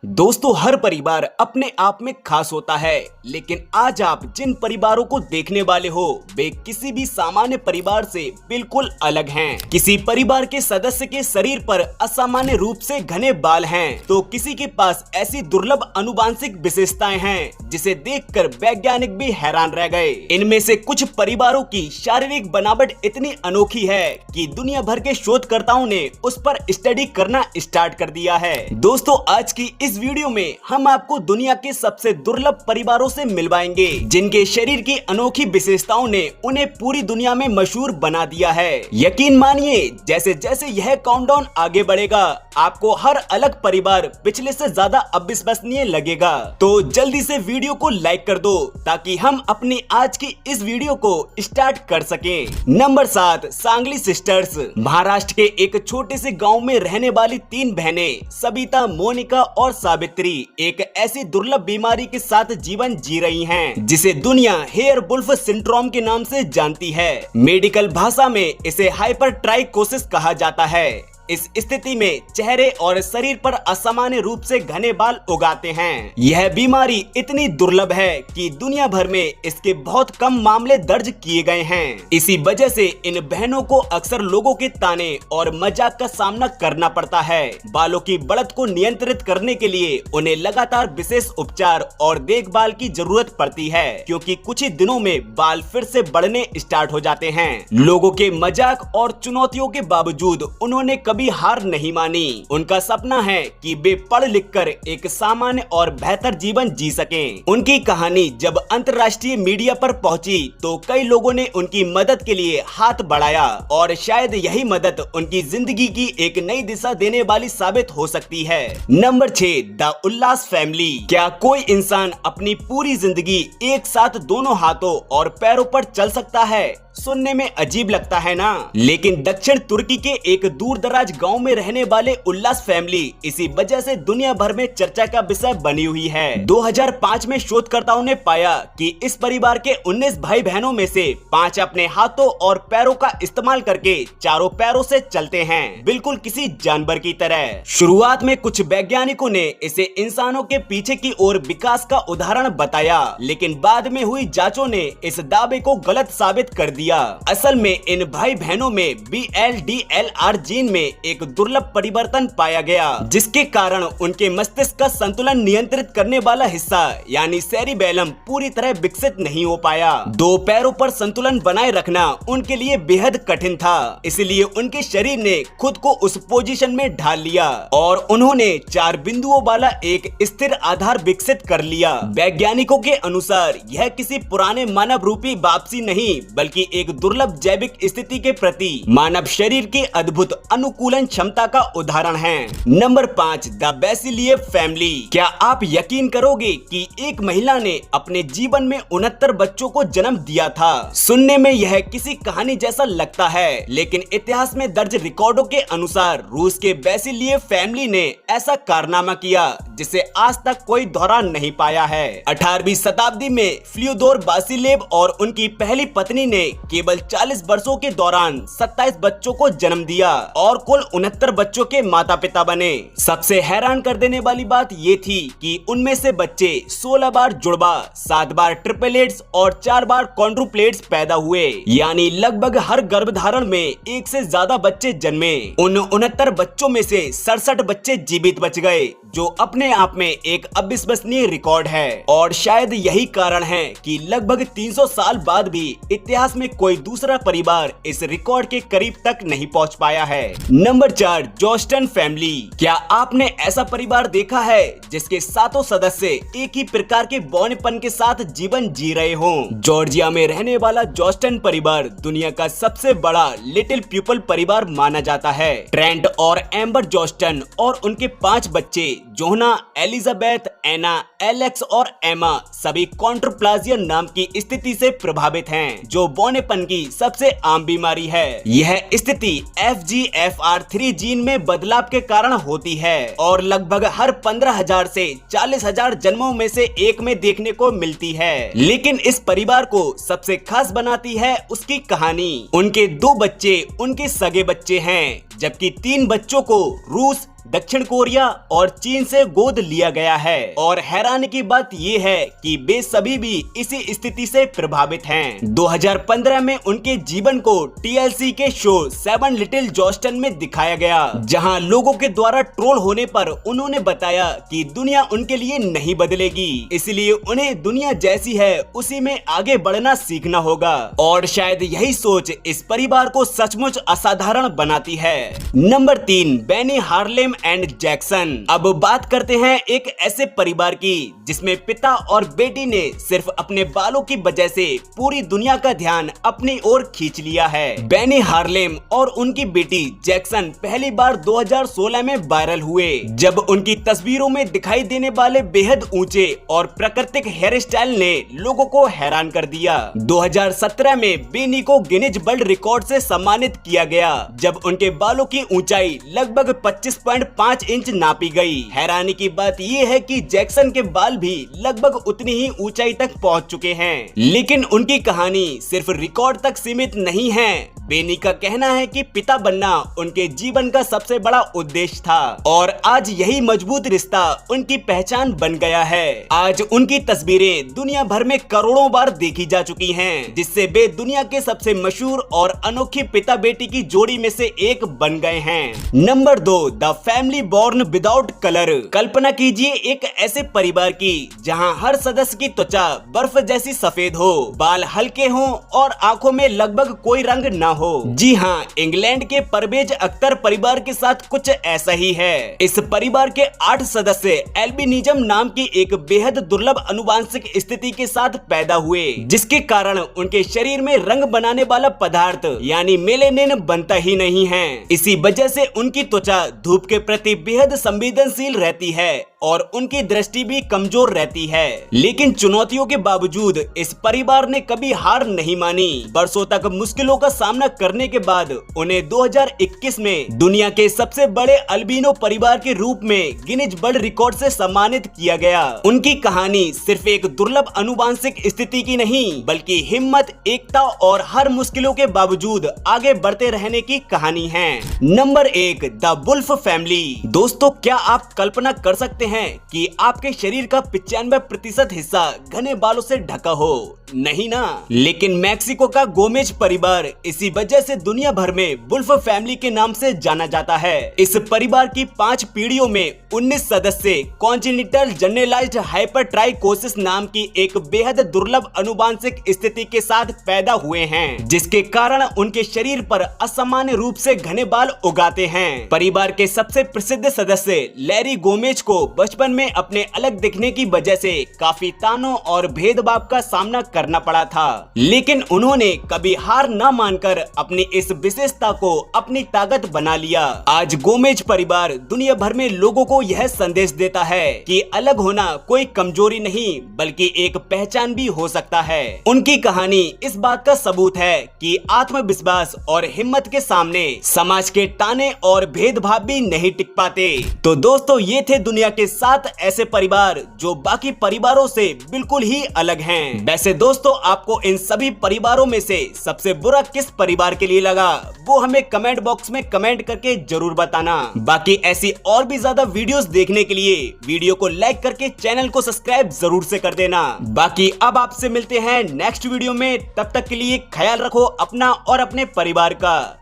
दोस्तों, हर परिवार अपने आप में खास होता है, लेकिन आज आप जिन परिवारों को देखने वाले हो वे किसी भी सामान्य परिवार से बिल्कुल अलग हैं। किसी परिवार के सदस्य के शरीर पर असामान्य रूप से घने बाल हैं, तो किसी के पास ऐसी दुर्लभ आनुवांशिक विशेषताएं हैं जिसे देखकर वैज्ञानिक भी हैरान रह गए। इनमें से कुछ परिवारों की शारीरिक बनावट इतनी अनोखी है कि दुनिया भर के शोधकर्ताओं ने उस पर स्टडी करना स्टार्ट कर दिया है। दोस्तों, आज की इस वीडियो में हम आपको दुनिया के सबसे दुर्लभ परिवारों से मिलवाएंगे, जिनके शरीर की अनोखी विशेषताओं ने उन्हें पूरी दुनिया में मशहूर बना दिया है। यकीन मानिए, जैसे जैसे यह काउंटडाउन आगे बढ़ेगा, आपको हर अलग परिवार पिछले से ज्यादा अविश्वसनीय लगेगा। तो जल्दी से वीडियो को लाइक कर दो ताकि हम अपनी आज की इस वीडियो को स्टार्ट कर सकें। Number 7, Sangli sisters. महाराष्ट्र के एक छोटे से गांव में रहने वाली 3 बहनें सबिता, मोनिका और सावित्री एक ऐसी दुर्लभ बीमारी के साथ जीवन जी रही हैं, जिसे दुनिया हेयर वुल्फ सिंड्रोम के नाम से जानती है। मेडिकल भाषा में इसे हाइपरट्राइकोसिस कहा जाता है। इस स्थिति में चेहरे और शरीर पर असामान्य रूप से घने बाल उगाते हैं। यह बीमारी इतनी दुर्लभ है कि दुनिया भर में इसके बहुत कम मामले दर्ज किए गए हैं। इसी वजह से इन बहनों को अक्सर लोगों के ताने और मजाक का सामना करना पड़ता है। बालों की बढ़त को नियंत्रित करने के लिए उन्हें लगातार विशेष उपचार और देखभाल की जरूरत पड़ती है, क्योंकि कुछ ही दिनों में बाल फिर से बढ़ने स्टार्ट हो जाते हैं। लोगों के मजाक और चुनौतियों के बावजूद उन्होंने कभी हार नहीं मानी। उनका सपना है कि वे पढ़ लिख कर एक सामान्य और बेहतर जीवन जी सकें। उनकी कहानी जब अंतर्राष्ट्रीय मीडिया पर पहुंची तो कई लोगों ने उनकी मदद के लिए हाथ बढ़ाया, और शायद यही मदद उनकी जिंदगी की एक नई दिशा देने वाली साबित हो सकती है। Number 6, the Ullas family. क्या कोई इंसान अपनी पूरी जिंदगी एक साथ दोनों हाथों और पैरों पर चल सकता है? सुनने में अजीब लगता है ना, लेकिन दक्षिण तुर्की के एक दूर दराज गांव में रहने वाले उल्लास फैमिली इसी वजह से दुनिया भर में चर्चा का विषय बनी हुई है। 2005 में शोधकर्ताओं ने पाया कि इस परिवार के 19 भाई बहनों में से 5 अपने हाथों और पैरों का इस्तेमाल करके चारों पैरों से चलते हैं, बिल्कुल किसी जानवर की तरह। शुरुआत में कुछ वैज्ञानिकों ने इसे इंसानों के पीछे की ओर विकास का उदाहरण बताया, लेकिन बाद में हुई जांचों ने इस दावे को गलत साबित कर दिया। असल में इन भाई बहनों में BLDLR जीन में एक दुर्लभ परिवर्तन पाया गया, जिसके कारण उनके मस्तिष्क का संतुलन नियंत्रित करने वाला हिस्सा यानी सेरिबेलम पूरी तरह विकसित नहीं हो पाया। 2 पैरों पर संतुलन बनाए रखना उनके लिए बेहद कठिन था, इसलिए उनके शरीर ने खुद को उस पोजीशन में ढाल लिया और उन्होंने 4 बिंदुओं वाला एक स्थिर आधार विकसित कर लिया। वैज्ञानिकों के अनुसार यह किसी पुराने मानव रूपी वापसी नहीं, बल्कि एक दुर्लभ जैविक स्थिति के प्रति मानव शरीर की अद्भुत अनुकूलन क्षमता का उदाहरण है। Number 5, the Vasilyev family. क्या आप यकीन करोगे कि एक महिला ने अपने जीवन में 69 बच्चों को जन्म दिया था? सुनने में यह किसी कहानी जैसा लगता है, लेकिन इतिहास में दर्ज रिकॉर्डों के अनुसार रूस के बेसिलिएव फैमिली ने ऐसा कारनामा किया जिसे आज तक कोई दोहरा नहीं पाया है। 18वीं शताब्दी में फ्योदोर बासिलेव और उनकी पहली पत्नी ने केवल 40 वर्षों के दौरान 27 बच्चों को जन्म दिया और कुल 69 बच्चों के माता पिता बने। सबसे हैरान कर देने वाली बात ये थी कि उनमें से बच्चे 16 बार जुड़वा, 7 बार ट्रिपलेट्स और 4 बार क्वाड्रुप्लेट्स पैदा हुए, यानी लगभग हर गर्भधारण में एक से ज्यादा बच्चे जन्मे। उन 69 बच्चों में से 67 बच्चे जीवित बच गए, जो अपने आप में एक अविश्वसनीय रिकॉर्ड है। और शायद यही कारण है कि लगभग 300 साल बाद भी इतिहास में कोई दूसरा परिवार इस रिकॉर्ड के करीब तक नहीं पहुंच पाया है। Number 4, Joston family. क्या आपने ऐसा परिवार देखा है जिसके 7 सदस्य एक ही प्रकार के बौनेपन के साथ जीवन जी रहे हों? जॉर्जिया में रहने वाला जॉस्टन परिवार दुनिया का सबसे बड़ा लिटिल पीपल परिवार माना जाता है। ट्रेंट और एम्बर जॉस्टन और उनके 5 बच्चे जोहना, एलिजाबेथ, एना, एलेक्स और एमा सभी कॉन्ट्रोप्लाजिया नाम की स्थिति से प्रभावित हैं, जो बौनेपन की सबसे आम बीमारी है। यह स्थिति FGFR3 जीन में बदलाव के कारण होती है और लगभग हर 15,000 से 40,000 जन्मों में से एक में देखने को मिलती है। लेकिन इस परिवार को सबसे खास बनाती है उसकी कहानी। उनके 2 बच्चे उनके सगे बच्चे हैं, जबकि 3 बच्चों को रूस, दक्षिण कोरिया और चीन से गोद लिया गया है। और हैरानी की बात ये है कि वे सभी भी इसी स्थिति से प्रभावित हैं। 2015 में उनके जीवन को TLC के शो 7 लिटिल जॉस्टन में दिखाया गया, जहां लोगों के द्वारा ट्रोल होने पर उन्होंने बताया कि दुनिया उनके लिए नहीं बदलेगी, इसलिए उन्हें दुनिया जैसी है उसी में आगे बढ़ना सीखना होगा। और शायद यही सोच इस परिवार को सचमुच असाधारण बनाती है। Number 3, Benny Harlem and Jackson. अब बात करते हैं एक ऐसे परिवार की जिसमें पिता और बेटी ने सिर्फ अपने बालों की वजह से पूरी दुनिया का ध्यान अपनी ओर खींच लिया है। बेनी हार्लेम और उनकी बेटी जैक्सन पहली बार 2016 में वायरल हुए, जब उनकी तस्वीरों में दिखाई देने वाले बेहद ऊंचे और प्राकृतिक हेयर स्टाइल ने लोगों को हैरान कर दिया। 2017 में बेनी को गिनीज वर्ल्ड रिकॉर्ड से सम्मानित किया गया, जब उनके बालों की ऊंचाई लगभग 25.5 इंच नापी गई। हैरानी की बात यह है कि जैक्सन के बाल भी लगभग उतनी ही ऊंचाई तक पहुंच चुके हैं, लेकिन उनकी कहानी सिर्फ रिकॉर्ड तक सीमित नहीं है। बेनी का कहना है कि पिता बनना उनके जीवन का सबसे बड़ा उद्देश्य था और आज यही मजबूत रिश्ता उनकी पहचान बन गया है। आज उनकी तस्वीरें दुनिया भर में करोड़ों बार देखी जा चुकी हैं, जिससे वे दुनिया के सबसे मशहूर और अनोखी पिता बेटी की जोड़ी में से एक बन गए हैं। Number 2, the family born without colour. कल्पना कीजिए एक ऐसे परिवार की जहां हर सदस्य की त्वचा बर्फ जैसी सफेद हो, बाल हल्के हों और आंखों में लगभग कोई रंग न हो। जी हाँ, इंग्लैंड के परवेज अख्तर परिवार के साथ कुछ ऐसा ही है। इस परिवार के 8 सदस्य एल्बिनिज्म नाम की एक बेहद दुर्लभ अनुवांशिक स्थिति के साथ पैदा हुए, जिसके कारण उनके शरीर में रंग बनाने वाला पदार्थ यानी मेलेनिन बनता ही नहीं है। इसी वजह से उनकी त्वचा धूप के प्रति बेहद संवेदनशील रहती है और उनकी दृष्टि भी कमजोर रहती है। लेकिन चुनौतियों के बावजूद इस परिवार ने कभी हार नहीं मानी। वर्षों तक मुश्किलों का सामना करने के बाद उन्हें 2021 में दुनिया के सबसे बड़े अल्बिनो परिवार के रूप में गिनीज वर्ल्ड रिकॉर्ड से सम्मानित किया गया। उनकी कहानी सिर्फ एक दुर्लभ अनुवांशिक स्थिति की नहीं, बल्कि हिम्मत, एकता और हर मुश्किलों के बावजूद आगे बढ़ते रहने की कहानी है। Number 1, the Wolf family. दोस्तों, क्या आप कल्पना कर सकते हैं कि आपके शरीर का 95% हिस्सा घने बालों से ढका हो? नहीं ना। लेकिन मैक्सिको का गोमेज परिवार इसी वजह से दुनिया भर में वुल्फ फैमिली के नाम से जाना जाता है। इस परिवार की 5 पीढ़ियों में 19 सदस्य कॉन्जेनिटल जनरलाइज्ड हाइपरट्राइकोसिस नाम की एक बेहद दुर्लभ अनुवांशिक स्थिति के साथ पैदा हुए हैं, जिसके कारण उनके शरीर पर असामान्य रूप से घने बाल उगाते हैं। परिवार के सबसे प्रसिद्ध सदस्य लैरी गोमेज को बचपन में अपने अलग दिखने की वजह से काफी तानों और भेदभाव का सामना करना पड़ा था, लेकिन उन्होंने कभी हार न मानकर अपनी इस विशेषता को अपनी ताकत बना लिया। आज गोमेज परिवार दुनिया भर में लोगों को यह संदेश देता है कि अलग होना कोई कमजोरी नहीं, बल्कि एक पहचान भी हो सकता है। उनकी कहानी इस बात का सबूत है कि आत्मविश्वास और हिम्मत के सामने समाज के ताने और भेदभाव भी नहीं टिक पाते। तो दोस्तों, ये थे दुनिया के 7 ऐसे परिवार जो बाकी परिवारों से बिल्कुल ही अलग हैं। वैसे दोस्तों, आपको इन सभी परिवारों में से सबसे बुरा किस परिवार के लिए लगा, वो हमें कमेंट बॉक्स में कमेंट करके जरूर बताना। बाकी ऐसी और भी ज्यादा वीडियोस देखने के लिए वीडियो को लाइक करके चैनल को सब्सक्राइब जरूर से कर देना। बाकी अब आपसे मिलते हैं नेक्स्ट वीडियो में, तब तक के लिए ख्याल रखो अपना और अपने परिवार का।